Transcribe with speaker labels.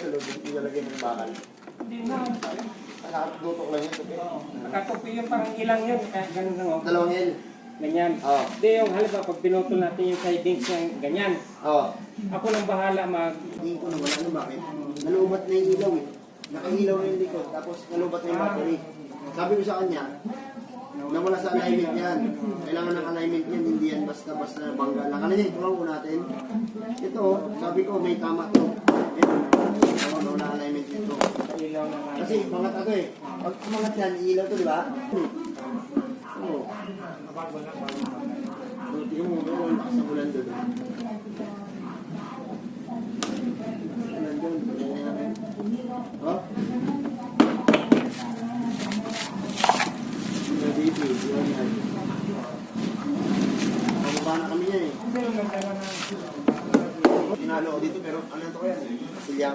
Speaker 1: sa loob, ilalagay mo yung bakal.
Speaker 2: Hindi na.
Speaker 1: Nakadutok lang yun.
Speaker 2: Nakatupi yung parang ilang yun. Kaya ganun lang.
Speaker 1: Dalawang L.
Speaker 2: Ganyan.
Speaker 1: Oo.
Speaker 2: Hindi yung halimbawa pag pinutol natin yung sidings yung ganyan.
Speaker 1: Oo.
Speaker 2: Ako nang bahala
Speaker 1: Tingin ko na wala ano bakit. Nalubat na yung ilaw eh. Nakailaw na yung likod, tapos nalubat na yung battery. Sabi ko sa kanya, nawala sa alignment yan. Kailangan ng alignment yan, hindi yan basta-basta bangga lang. Ano yan, tulungan ko natin. Ito, sabi ko may tama to. Ito, nawala alignment dito.
Speaker 2: ilaw na lang.
Speaker 1: Kasi umangat ako eh. Pag umangat yan, iilaw to, di ba? Oo. Tingnan mo, meron lakas ng ulan doon. Ulan doon. Oh? Dito, yun yan. Pababa na kami yan eh.
Speaker 2: Kasi yung nagdala na.
Speaker 1: Tinalo ko dito pero ano to yan? Silyang.